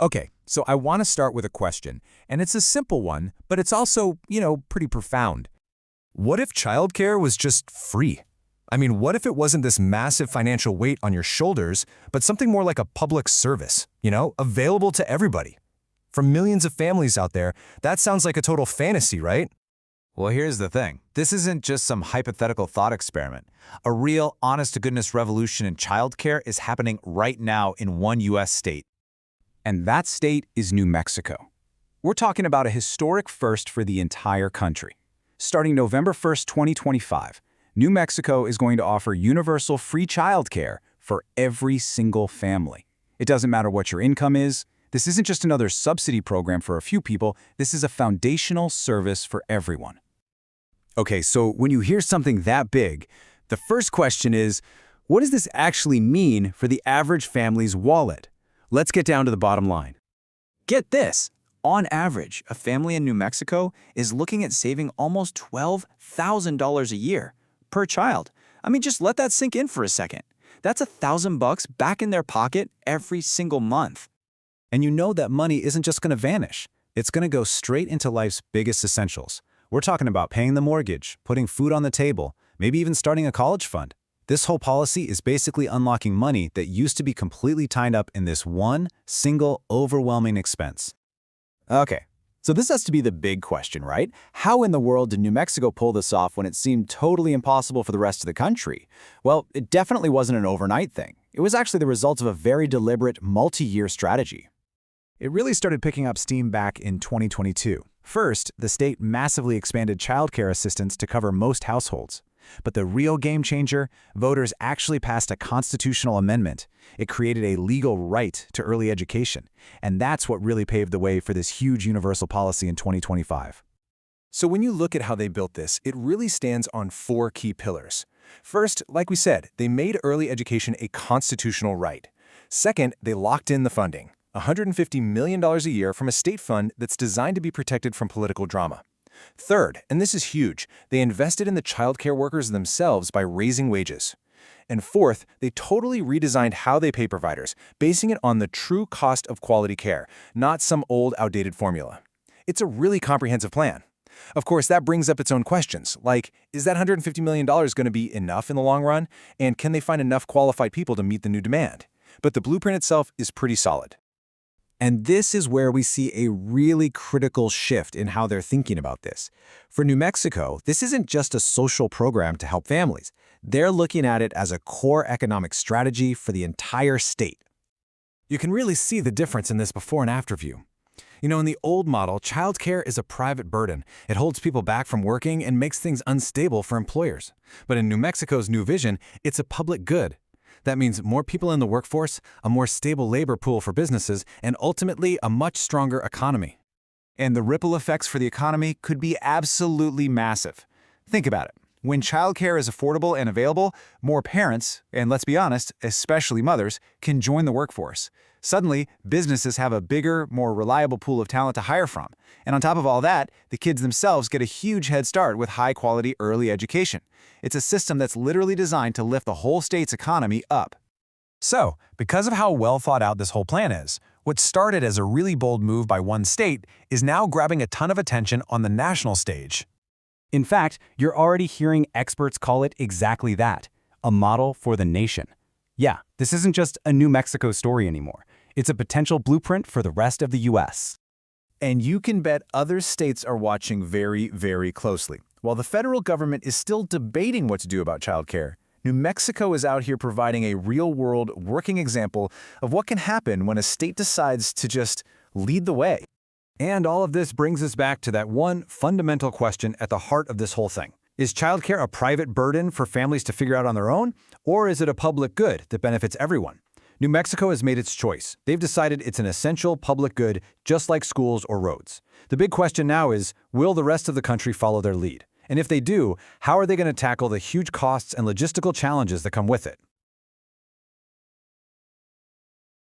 Okay, so I want to start with a question, and it's a simple one, but it's also, pretty profound. What if childcare was just free? I mean, what if it wasn't this massive financial weight on your shoulders, but something more like a public service, available to everybody? For millions of families out there, that sounds like a total fantasy, right? Well, here's the thing. This isn't just some hypothetical thought experiment. A real, honest-to-goodness revolution in childcare is happening right now in one U.S. state. And that state is New Mexico. We're talking about a historic first for the entire country. Starting November 1st, 2025, New Mexico is going to offer universal free childcare for every single family. It doesn't matter what your income is. This isn't just another subsidy program for a few people. This is a foundational service for everyone. Okay, so when you hear something that big, the first question is, what does this actually mean for the average family's wallet? Let's get down to the bottom line. Get this. On average, a family in New Mexico is looking at saving almost $12,000 a year per child. I mean, just let that sink in for a second. That's $1,000 back in their pocket every single month. And you know that money isn't just going to vanish. It's going to go straight into life's biggest essentials. We're talking about paying the mortgage, putting food on the table, maybe even starting a college fund. This whole policy is basically unlocking money that used to be completely tied up in this one single overwhelming expense. Okay, so this has to be the big question, right? How in the world did New Mexico pull this off when it seemed totally impossible for the rest of the country? Well, it definitely wasn't an overnight thing. It was actually the result of a very deliberate, multi-year strategy. It really started picking up steam back in 2022. First, the state massively expanded childcare assistance to cover most households. But the real game changer, voters actually passed a constitutional amendment. It created a legal right to early education, and that's what really paved the way for this huge universal policy in 2025. So when you look at how they built this, it really stands on 4 key pillars. First, like we said, they made early education a constitutional right. Second, they locked in the funding. $150 million a year from a state fund that's designed to be protected from political drama. Third, and this is huge, they invested in the childcare workers themselves by raising wages. And fourth, they totally redesigned how they pay providers, basing it on the true cost of quality care, not some old, outdated formula. It's a really comprehensive plan. Of course, that brings up its own questions, like, is that $150 million going to be enough in the long run? And can they find enough qualified people to meet the new demand? But the blueprint itself is pretty solid. And this is where we see a really critical shift in how they're thinking about this. For New Mexico, this isn't just a social program to help families. They're looking at it as a core economic strategy for the entire state. You can really see the difference in this before and after view. In the old model, childcare is a private burden. It holds people back from working and makes things unstable for employers. But in New Mexico's new vision, it's a public good. That means more people in the workforce, a more stable labor pool for businesses, and ultimately a much stronger economy. And the ripple effects for the economy could be absolutely massive. Think about it. When childcare is affordable and available, more parents, and let's be honest, especially mothers, can join the workforce. Suddenly, businesses have a bigger, more reliable pool of talent to hire from. And on top of all that, the kids themselves get a huge head start with high-quality early education. It's a system that's literally designed to lift the whole state's economy up. So, because of how well thought out this whole plan is, what started as a really bold move by one state is now grabbing a ton of attention on the national stage. In fact, you're already hearing experts call it exactly that, a model for the nation. Yeah, this isn't just a New Mexico story anymore. It's a potential blueprint for the rest of the U.S. And you can bet other states are watching very, very closely. While the federal government is still debating what to do about childcare, New Mexico is out here providing a real-world working example of what can happen when a state decides to just lead the way. And all of this brings us back to that one fundamental question at the heart of this whole thing. Is childcare a private burden for families to figure out on their own, or is it a public good that benefits everyone? New Mexico has made its choice. They've decided it's an essential public good, just like schools or roads. The big question now is, will the rest of the country follow their lead? And if they do, how are they going to tackle the huge costs and logistical challenges that come with it?